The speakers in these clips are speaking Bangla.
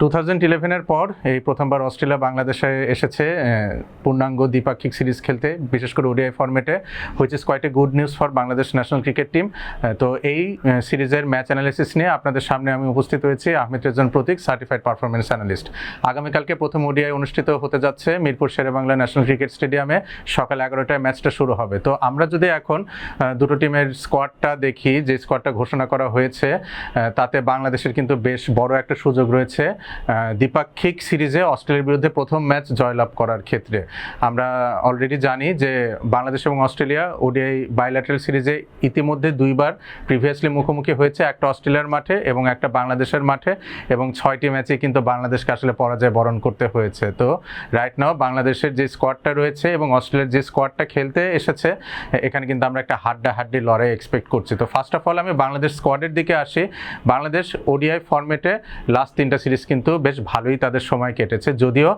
2011-এর পর এই প্রথমবার অস্ট্রেলিয়া বাংলাদেশে এসেছে পূর্ণাঙ্গ দ্বিপাক্ষিক সিরিজ খেলতে, বিশেষ করে ওডিআই ফরম্যাটে, which is quite a good news for Bangladesh national cricket team. তো এই সিরিজের ম্যাচ অ্যানালিসিস নিয়ে আপনাদের সামনে আমি উপস্থিত হয়েছি, আহমেদ রেজান প্রতীক, সার্টিফাইড পারফরমেন্স অ্যানালিস্ট। আগামীকালকে প্রথম ওডিআই অনুষ্ঠিত হতে যাচ্ছে মিরপুর শেরেবাংলা ন্যাশনাল ক্রিকেট স্টেডিয়ামে, সকাল 11টায় ম্যাচটা শুরু হবে। তো আমরা যদি এখন দুটো টিমের স্কোয়াডটা দেখি, যে স্কোয়াডটা ঘোষণা করা হয়েছে, তাতে বাংলাদেশের কিন্তু বেশ বড় একটা সুযোগ রয়েছে দ্বিপাক্ষিক সিরিজে অস্ট্রেলিয়ার বিরুদ্ধে প্রথম ম্যাচ জয়লাভ করার ক্ষেত্রে। আমরা অলরেডি জানি যে বাংলাদেশ এবং অস্ট্রেলিয়া ওডিআই বাইল্যাটারাল সিরিজে ইতিমধ্যে দুইবার প্রিভিয়াসলি মুখোমুখি হয়েছে, একটা অস্ট্রেলিয়ার মাঠে এবং একটা বাংলাদেশের মাঠে, এবং 6টি ম্যাচে কিন্তু বাংলাদেশকে আসলে পরাজয় বরণ করতে হয়েছে। তো রাইট নাও বাংলাদেশের যে স্কোয়াডটা রয়েছে এবং অস্ট্রেলিয়ার যে স্কোয়াডটা খেলতে এসেছে, এখানে কিন্তু আমরা একটা হাড্ডাহাড্ডি লড়াই এক্সপেক্ট করছি। তো ফার্স্ট অফ অল আমি বাংলাদেশ স্কোয়াডের দিকে আসি। বাংলাদেশ ওডিআই ফরম্যাটে লাস্ট 3টা সিরিজ কিন্তু বেশ ভালোই তাদের সময় কেটেছে, যদিও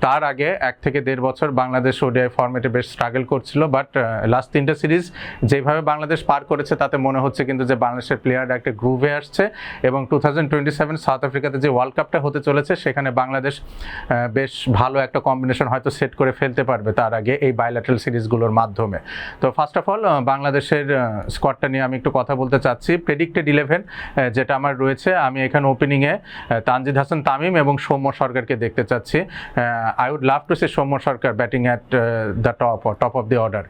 তার আগে 1 থেকে 1.5 বছর বাংলাদেশ ওডিআই ফরম্যাটে বেশ স্ট্রাগল করছিল, বাট লাস্ট 3টা সিরিজ যেভাবে বাংলাদেশ পার করেছে তাতে মনে হচ্ছে কিন্তু যে বাংলাদেশের প্লেয়াররা একটা গ্রুভে আসছে, এবং 2027 সাউথ আফ্রিকাতে যে ওয়ার্ল্ড কাপটা হতে চলেছে সেখানে বাংলাদেশ বেশ ভালো একটা কম্বিনেশন হয়তো সেট করে ফেলতে পারবে তার আগে এই বাইল্যাটারাল সিরিজগুলোর মাধ্যমে। তো ফার্স্ট অফ অল বাংলাদেশের স্কোয়াডটা নিয়ে আমি একটু কথা বলতে চাচ্ছি। প্রেডিক্টেড 11 যেটা আমার রয়েছে, আমি এখানে ওপেনিংয়ে তানজিদ হাসান তামিম এবং সৌম্য সরকারকে দেখতে চাচ্ছি। I would love to say Soumya Sarkar batting at the top of the order,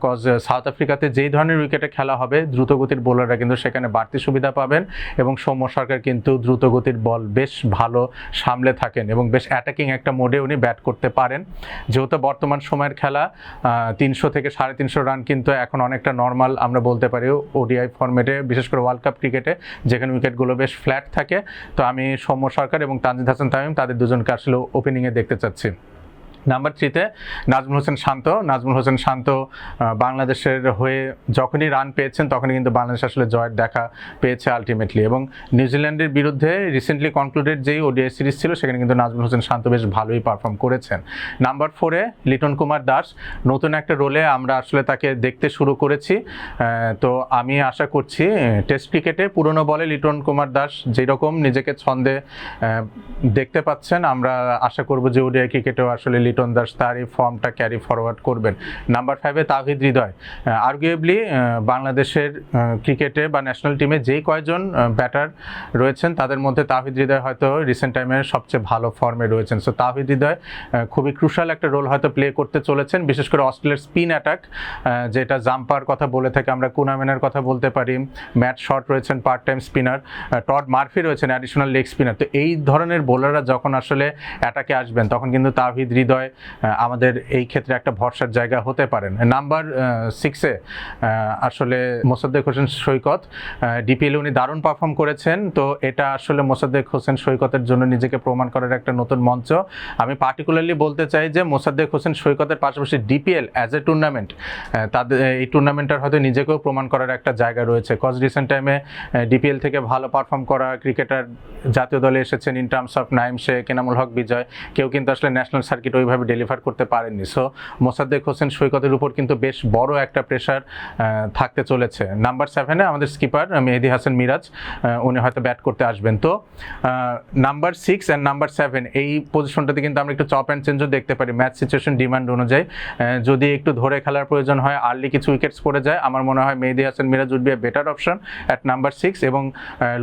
cause South আফ্রিকাতে যেই ধরনের উইকেটে খেলা হবে দ্রুতগতির বোলাররা কিন্তু সেখানে বাড়তি সুবিধা পাবেন, এবং সৌম্য সরকার কিন্তু দ্রুতগতির বল বেশ ভালো সামলে থাকেন এবং বেশ অ্যাটাকিং একটা মোডে উনি ব্যাট করতে পারেন। যেহেতু বর্তমান সময়ের খেলা 300 থেকে 350 রান কিন্তু এখন অনেকটা নর্মাল আমরা বলতে পারি ওডিআই ফরম্যাটে, বিশেষ করে ওয়ার্ল্ড কাপ ক্রিকেটে যেখানে উইকেটগুলো বেশ ফ্ল্যাট থাকে। তো আমি সৌম্য সরকার এবং তানজিদ হাসান তামিম তাদের দুজনকে আসলে ওপেনিংয়ে দেখতে চাচ্ছি। নাম্বার 3-তে নাজমুল হোসেন শান্ত বাংলাদেশের হয়ে যখনই রান পেয়েছেন তখনই কিন্তু বাংলাদেশ আসলে জয়ের দেখা পেয়েছে আলটিমেটলি, এবং নিউজিল্যান্ডের বিরুদ্ধে রিসেন্টলি কনক্লুডেড যেই ওডিআই সিরিজ ছিল সেখানে কিন্তু নাজমুল হোসেন শান্ত বেশ ভালোই পারফর্ম করেছেন। নাম্বার 4-এ লিটন কুমার দাস, নতুন একটা রোলে আমরা আসলে তাকে দেখতে শুরু করেছি। তো আমি আশা করছি টেস্ট ক্রিকেটে পুরনো বলে লিটন কুমার দাস যেরকম নিজেকে ছন্দে দেখতে পাচ্ছেন, আমরা আশা করব যে ওডিআই ক্রিকেটেও আসলে লিটন দাস তার এই ফর্মটা ক্যারি ফরওয়ার্ড করবেন। নাম্বার 5-এ তাওহিদ হৃদয়, আর্গুয়েবলি বাংলাদেশের ক্রিকেটে বা ন্যাশনাল টিমে যেই কয়জন ব্যাটার রয়েছেন তাদের মধ্যে তাওহিদ হৃদয় হয়তো রিসেন্ট টাইমে সবচেয়ে ভালো ফর্মে রয়েছেন। সো তাওহিদ হৃদয় খুবই ক্রুশাল একটা রোল হয়তো প্লে করতে চলেছেন, বিশেষ করে অস্ট্রেলিয়ার স্পিন অ্যাটাক, যেটা জাম্পার কথা বলে থাকে আমরা, কুনাম্যানের কথা বলতে পারি, ম্যাট শট রয়েছেন part time spinner, Todd Murphy রয়েছেন অ্যাডিশনাল লেগ স্পিনার। তো এই ধরনের বোলাররা যখন আসলে অ্যাটাকে আসবেন তখন কিন্তু তাওহিদ হৃদয় আমাদের এই ক্ষেত্রে একটা ভরসার জায়গা হতে পারেন। নাম্বার 6-এ আসলে মোসাদ্দেক হোসেন সৈকত, ডিপিএল উনি দারুণ পারফর্ম করেছেন। তো এটা আসলে মোসাদ্দেক হোসেন সৈকতের জন্য নিজেকে প্রমাণ করার একটা নতুন মঞ্চ। আমি পার্টিকুলারলি বলতে চাই যে মোসাদ্দেক হোসেন সৈকতের পাশাপাশি ডিপিএল অ্যাজ এ টুর্নামেন্ট, তাদের এই টুর্নামেন্টটার হয়তো নিজেকেও প্রমাণ করার একটা জায়গা রয়েছে, কজ রিসেন্ট টাইমে ডিপিএল থেকে ভালো পারফর্ম করা ক্রিকেটার জাতীয় দলে এসেছেন in terms of Naim Sheikh, Enamul Haque Bijoy, কেউ কিন্তু আসলে ন্যাশনাল সার্কিট ওইভাবে ডেলিভার করতে পারেননি। সো মোসাদ্দেক হোসেন সৈকতের উপর কিন্তু বেশ বড় একটা প্রেশার থাকতে চলেছে। নাম্বার 7-এ আমাদের স্কিপার মেহেদী হাসান মিরাজ, উনি হয়তো ব্যাট করতে আসবেন। তো নাম্বার 6 অ্যান্ড নাম্বার 7 এই পজিশনটাতে কিন্তু আমরা একটু চপ অ্যান্ড চেঞ্জও দেখতে পারি ম্যাচ সিচুয়েশন ডিমান্ড অনুযায়ী। যদি একটু ধরে খেলার প্রয়োজন হয়, আর্লি কিছু উইকেটস পড়ে যায়, আমার মনে হয় Mehedi Hasan Miraz would be a better option at number 6, এবং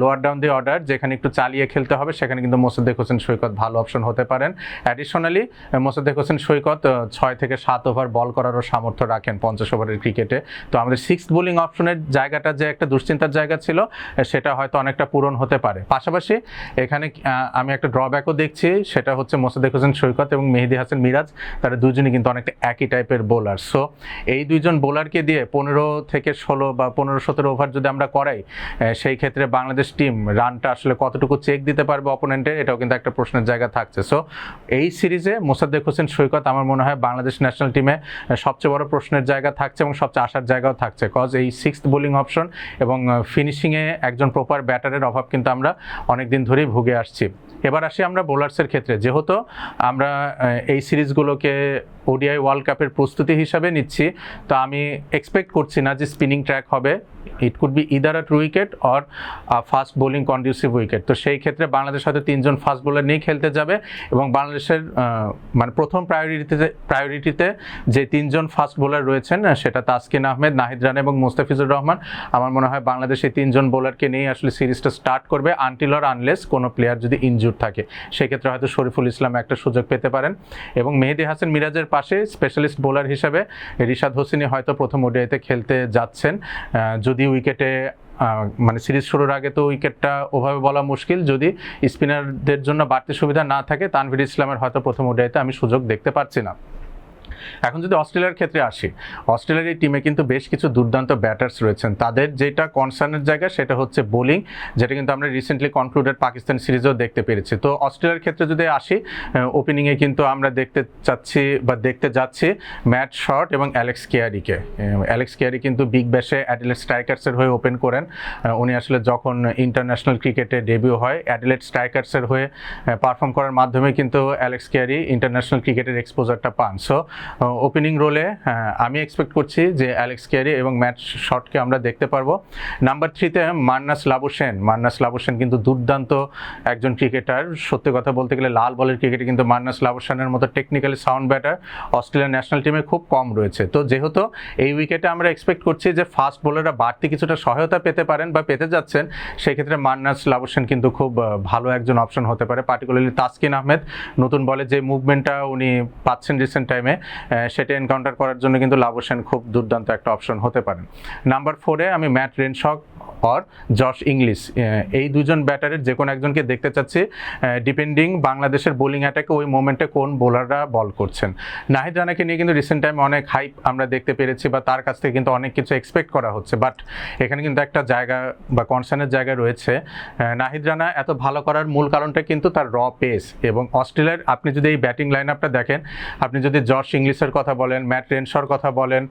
লোয়ার ডাউন দি অর্ডার যেখানে একটু চালিয়ে খেলতে হবে সেখানে কিন্তু মোসাদ্দেক হোসেন সৈকত ভালো অপশন হতে পারেন। অ্যাডিশনালি মোসাদ্দেক হোসেন সৈকত 6 থেকে 7 ওভার বল করারও সামর্থ্য রাখেন 50 ওভারের ক্রিকেটে। তো আমাদের 6th বোলিং অপশনের জায়গাটা যে একটা দুশ্চিন্তার জায়গা ছিল সেটা হয়তো অনেকটা পূরণ হতে পারে। পাশাপাশি এখানে আমি একটা ড্রব্যাকও দেখছি, সেটা হচ্ছে মোসাদ্দেক হোসেন সৈকত এবং মেহেদী হাসান মিরাজ তারা দুজনই কিন্তু অনেকটা একই টাইপের বোলার। সো এই দুইজন বোলারকে দিয়ে 15 থেকে 16 বা 15-17 ওভার যদি আমরা করাই, সেই ক্ষেত্রে বাংলাদেশ টিম রানটা আসলে কতটুকু চেক দিতে পারবে অপোনেন্টের, এটাও কিন্তু একটা প্রশ্নের জায়গা থাকছে। সো এই সিরিজে মোসাদ্দেক হোসেন সৈকত আমার মনে হয় বাংলাদেশ ন্যাশনাল টিমে সবচেয়ে বড় প্রশ্নের জায়গা থাকছে এবং সবচেয়ে আশার জায়গাও থাকছে, কজ এই 6th বোলিং অপশন এবং ফিনিশিংয়ে একজন প্রপার ব্যাটারের অভাব কিন্তু আমরা অনেকদিন ধরেই ভুগে আসছি। এবার আসি আমরা বোলার্সের ক্ষেত্রে, যেহেতু আমরা এই সিরিজগুলোকে ওডিআই ওয়ার্ল্ড কাপের প্রস্তুতি হিসাবে নিচ্ছি, তো আমি এক্সপেক্ট করছি না যে স্পিনিং ট্র্যাক হবে। It could be either a true wicket or fast bowling conducive wicket. তো সেই ক্ষেত্রে বাংলাদেশ হয়তো 3জন ফাস্ট বোলার নিয়ে খেলতে যাবে এবং বাংলাদেশের মানে প্রথম প্রায়োরিটিতে যে 3জন ফাস্ট বোলার রয়েছেন সেটা তাসকিন আহমেদ, নাহিদ রানা এবং মোস্তাফিজুর রহমান। আমার মনে হয় বাংলাদেশ এই 3জন বোলারকে নিয়ে আসলে সিরিজটা স্টার্ট করবে আনটিল অর আনলেস কোনো প্লেয়ার যদি ইনজুর থাকে, সেক্ষেত্রে হয়তো শরীফুল ইসলাম একটা সুযোগ পেতে পারেন। এবং মেহেদী হাসান মিরাজের পাশে স্পেশালিস্ট বোলার হিসাবে রিশাদ হোসেনি হয়তো প্রথম ওডিআইতে খেলতে যাচ্ছেন। যদি উইকেটে মানে সিরিজ শুরুর আগে তো উইকেটটা ওভাবে বলা মুশকিল, যদি স্পিনারদের জন্য বাড়তি সুবিধা না থাকে তানভীর ইসলামের হয়তো প্রথম ওডিআইতে আমি সুযোগ দেখতে পারছি না। এখন যদি অস্ট্রেলিয়ার ক্ষেত্রে আসি, অস্ট্রেলিয়ার এই টিমে কিন্তু বেশ কিছু দুর্দান্ত ব্যাটার্স রয়েছেন। তাদের যেটা কনসার্নের জায়গা সেটা হচ্ছে বোলিং, যেটা কিন্তু আমরা রিসেন্টলি কনক্লুডেড পাকিস্তান সিরিজেও দেখতে পেরেছি। তো অস্ট্রেলিয়ার ক্ষেত্রে যদি আসি, ওপেনিংয়ে কিন্তু আমরা দেখতে যাচ্ছি ম্যাট শর্ট এবং অ্যালেক্স কেয়ারিকে। অ্যালেক্স কেয়ারি কিন্তু বিগ ব্যাশে অ্যাডিলেড স্ট্রাইকার্সের হয়ে ওপেন করেন। উনি আসলে যখন ইন্টারন্যাশনাল ক্রিকেটে ডেবিউ হয় অ্যাডিলেড স্ট্রাইকার্সের হয়ে পারফর্ম করার মাধ্যমে কিন্তু অ্যালেক্স কেয়ারি ইন্টারন্যাশনাল ক্রিকেটের এক্সপোজারটা পান। সো ওপেনিং রোলে আমি এক্সপেক্ট করছি যে অ্যালেক্স কেয়ারি এবং ম্যাট শটকে আমরা দেখতে পারবো। নাম্বার 3-তে মান্নাস লাবুশেন কিন্তু দুর্দান্ত একজন ক্রিকেটার। সত্যি কথা বলতে গেলে লাল বলের ক্রিকেটে কিন্তু মান্নাস লাবুশেনের মতো technically sound batter Australian national টিমে খুব কম রয়েছে। তো যেহেতু এই উইকেটে আমরা এক্সপেক্ট করছি যে ফাস্ট বোলাররা বাড়তি কিছুটা সহায়তা পেতে পারেন বা পেতে যাচ্ছেন, সেক্ষেত্রে মান্নাস লাবুশেন কিন্তু খুব ভালো একজন অপশন হতে পারে। পার্টিকুলারলি তাসকিন আহমেদ নতুন বলে যে মুভমেন্টটা উনি পাচ্ছেন রিসেন্ট টাইমে, সেটা এনকাউন্টার করার জন্য কিন্তু লাবুশেন খুব দুর্দান্ত একটা অপশন হতে পারেন। নাম্বার 4-এ আমি ম্যাট রেনশক অর জশ ইংলিশ, এই দুজন ব্যাটারের যে কোনো একজনকে দেখতে চাচ্ছি, ডিপেন্ডিং বাংলাদেশের বোলিং অ্যাটাকে ওই মোমেন্টে কোন বোলাররা বল করছেন। নাহিদ রানাকে নিয়ে কিন্তু রিসেন্ট টাইমে অনেক হাইপ আমরা দেখতে পেরেছি বা তার কাছ থেকে কিন্তু অনেক কিছু এক্সপেক্ট করা হচ্ছে, বাট এখানে কিন্তু একটা জায়গা বা কনসার্নের জায়গা রয়েছে। নাহিদ রানা এত ভালো করার মূল কারণটা কিন্তু তার র পেস। এবং অস্ট্রেলিয়ার আপনি যদি এই ব্যাটিং লাইন আপটা দেখেন, আপনি যদি জশ ইংলিশের কথা বলেন, ম্যাট রেনশর কথা বলেন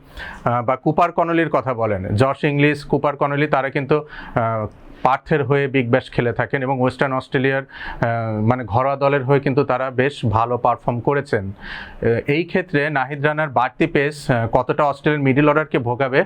বা কুপার কনলির কথা বলেন, জশ ইংলিশ, কুপার কনলি তারা কিন্তু পার্থের হয়ে বিগ ব্যাশ খেলে থাকেন এবং ওয়েস্টার্ন অস্ট্রেলিয়ার মানে ঘরোয়া দলের হয়ে কিন্তু তারা বেশ ভালো পারফর্ম করেছেন। এই ক্ষেত্রে নাহিদ রানার বাড়তি পেস কতটা অস্ট্রেলিয়ার মিডল অর্ডারকে ভোগাবে,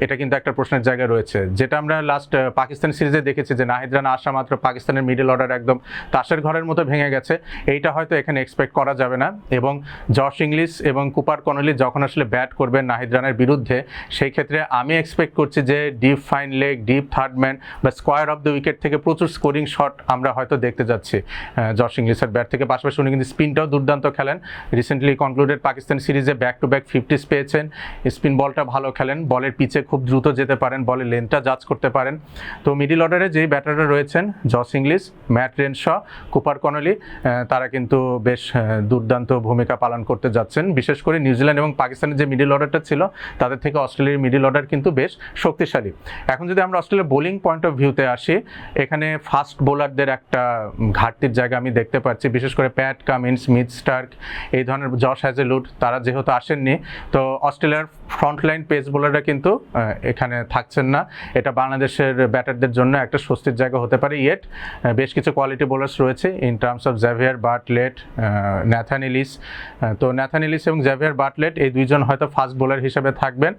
এটা কিন্তু একটা প্রশ্নের জায়গা রয়েছে, যেটা আমরা লাস্ট পাকিস্তান সিরিজে দেখেছি যে নাহিদ রানা আসা মাত্র পাকিস্তানের মিডল অর্ডার একদম তাসের ঘরের মতো ভেঙে গেছে। এইটা হয়তো এখানে এক্সপেক্ট করা যাবে না। এবং জশ ইংলিশ এবং কুপার কনলি যখন আসলে ব্যাট করবেন নাহিদ রানার বিরুদ্ধে, সেই ক্ষেত্রে আমি এক্সপেক্ট করছি যে deep fine leg, deep third man বা স্কোয়ার অফ দ্য উইকেট থেকে প্রচুর স্কোরিং শট আমরা হয়তো দেখতে যাচ্ছি জশ ইংলিশের ব্যাট থেকে। পাশাপাশি উনি কিন্তু স্পিনটাও দুর্দান্ত খেলেন। রিসেন্টলি কনক্লুডেড পাকিস্তান সিরিজে ব্যাক টু ব্যাক 50s পেয়েছেন। স্পিন বলটা ভালো খেলেন, বলের পিচে খুব দ্রুত যেতে পারেন, বলের লেন্থটা জাজ করতে পারেন। তো মিডল অর্ডারে যেই ব্যাটাররা রয়েছেন Josh Inglis, Matt Renshaw, Cooper Connolly, তারা কিন্তু বেশ দুর্দান্ত ভূমিকা পালন করতে যাচ্ছেন। বিশেষ করে নিউজিল্যান্ড এবং পাকিস্তানের যে মিডল অর্ডারটা ছিল তাদের থেকে অস্ট্রেলিয়ার মিডল অর্ডার কিন্তু বেশ শক্তিশালী। এখন যদি আমরা অস্ট্রেলিয়ার বোলিং পয়েন্ট অফ ভিউতে আসি, এখানে ফাস্ট বোলারদের একটা ঘাটতির জায়গা আমি দেখতে পাচ্ছি। বিশেষ করে প্যাট কামিন্স, মিচ স্টার্ক, এই ধরনের জশ হ্যাজেলউড, তারা যেহেতু আসেননি, তো অস্ট্রেলিয়ার ফ্রন্টলাইন পেস বোলাররা কিন্তু এখানে থাকছেন না। এটা বাংলাদেশের ব্যাটারদের জন্য একটা স্বস্তির জায়গা হতে পারে। ইয়েট বেশ কিছু কোয়ালিটি বোলার্স রয়েছে in terms of Xavier Bartlett, Nathan Ellis. তো ন্যাথান এলিস এবং জেভিয়ার বার্টলেট এই দুইজন হয়তো ফাস্ট বোলার হিসেবে থাকবেন,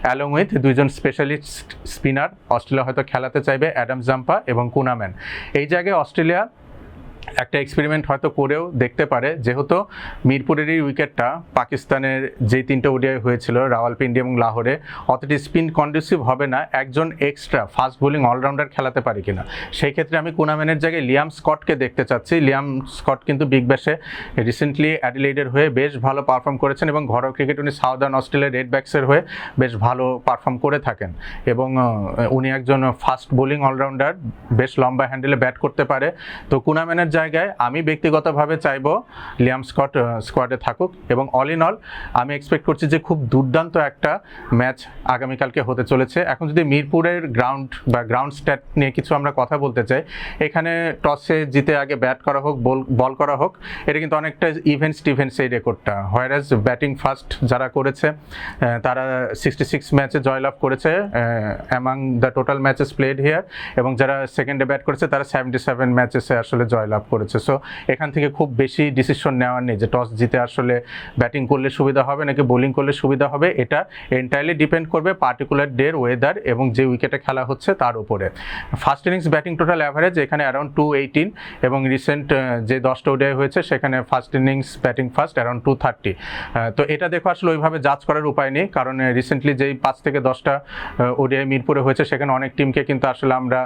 অ্যালং উইথ দুইজন স্পেশালিস্ট স্পিনার অস্ট্রেলিয়া হয়তো খেলাতে চাইবে, অ্যাডাম জাম্পা এবং কুনাম্যান। এই জায়গায় অস্ট্রেলিয়া একটা এক্সপেরিমেন্ট হয়তো করেও দেখতে পারে, যেহেতু মিরপুরের এই উইকেটটা পাকিস্তানের যেই 3টে ওডিআই হয়েছিল রাওয়ালপিন্ডি এবং লাহোরে অতটি স্পিন কন্ডিউসিভ হবে না, একজন এক্সট্রা ফাস্ট বোলিং অলরাউন্ডার খেলাতে পারে কিনা। সেই ক্ষেত্রে আমি কুনাম্যানের জায়গায় লিয়াম স্কটকে দেখতে চাচ্ছি। লিয়াম স্কট কিন্তু বিগ ব্যাশে রিসেন্টলি অ্যাডিলেডের হয়ে বেশ ভালো পারফর্ম করেছেন এবং ঘরোয়া ক্রিকেট উনি সাউদার্ন অস্ট্রেলিয়ার রেডব্যাক্সের হয়ে বেশ ভালো পারফর্ম করে থাকেন এবং উনি একজন ফাস্ট বোলিং অলরাউন্ডার, বেশ লম্বা হ্যান্ডেলে ব্যাট করতে পারে। তো কুনাম্যানের জায়গায় আমি ব্যক্তিগতভাবে চাইবো লিয়াম স্কট স্কোয়াডে থাকুক। এবং অল ইন অল আমি এক্সপেক্ট করছি যে খুব দুর্দান্ত একটা ম্যাচ আগামীকালকে হতে চলেছে। এখন যদি মিরপুরের গ্রাউন্ড স্ট্যাট নিয়ে কিছু আমরা কথা বলতে চাই, এখানে টসে জিতে আগে ব্যাট করা হোক, বল করা হোক, এটা কিন্তু অনেকটা ইভেন্টস এই রেকর্ডটা। হোয়ারাজ ব্যাটিং ফার্স্ট যারা করেছে তারা 66 ম্যাচে জয়লাভ করেছে among the total matches played here, এবং যারা সেকেন্ডে ব্যাট করেছে তারা 77 ম্যাচেসে আসলে জয়লাভ আপ করেছে। সো এখান থেকে খুব বেশি ডিসিশন নেওয়ার নেই যে টস জিতে আসলে ব্যাটিং করলে সুবিধা হবে নাকি বোলিং করলে সুবিধা হবে। এটা এন্টায়ারলি ডিপেন্ড করবে পার্টিকুলার ডের ওয়েদার এবং যে উইকেটে খেলা হচ্ছে তার উপরে। First innings batting total average এখানে অ্যারাউন্ড 218 এবং রিসেন্ট যে 10টা ওডিআই হয়েছে সেখানে first innings batting first around 230। তো এটা দেখো আসলে ওইভাবে জাজ করার উপায় নেই, কারণ রিসেন্টলি যেই 5 থেকে 10টা ওডিআই মিরপুরে হয়েছে সেখানে অনেক টিমকে কিন্তু আসলে আমরা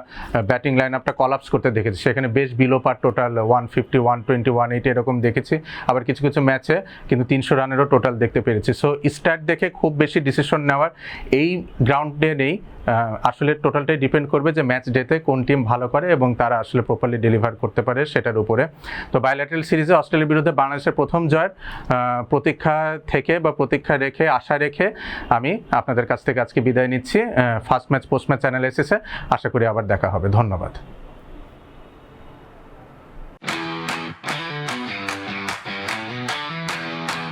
ব্যাটিং লাইন আপটা কলাপস করতে দেখেছি। সেখানে বেশ বিলো পার টোটাল 150, 120, 180 এরকম দেখেছি। আবার কিছু কিছু ম্যাচে কিন্তু 300 রানেরও টোটাল দেখতে পেরেছি। সো স্ট্যাট দেখে খুব বেশি ডিসিশন নেওয়ার এই গ্রাউন্ড ডে নেই। আসলে টোটালটাই ডিপেন্ড করবে যে ম্যাচ ডেতে কোন টিম ভালো করে এবং তারা আসলে প্রপারলি ডেলিভার করতে পারে সেটার উপরে। তো বায়োল্যাটারাল সিরিজে অস্ট্রেলিয়ার বিরুদ্ধে বাংলাদেশের প্রথম জয়ের প্রতীক্ষা থেকে বা প্রতীক্ষা রেখে আশা রেখে আমি আপনাদের কাছ থেকে আজকে বিদায় নিচ্ছি। ফার্স্ট ম্যাচ পোস্ট ম্যাচ অ্যানালাইসিসে আশা করি আবার দেখা হবে। ধন্যবাদ।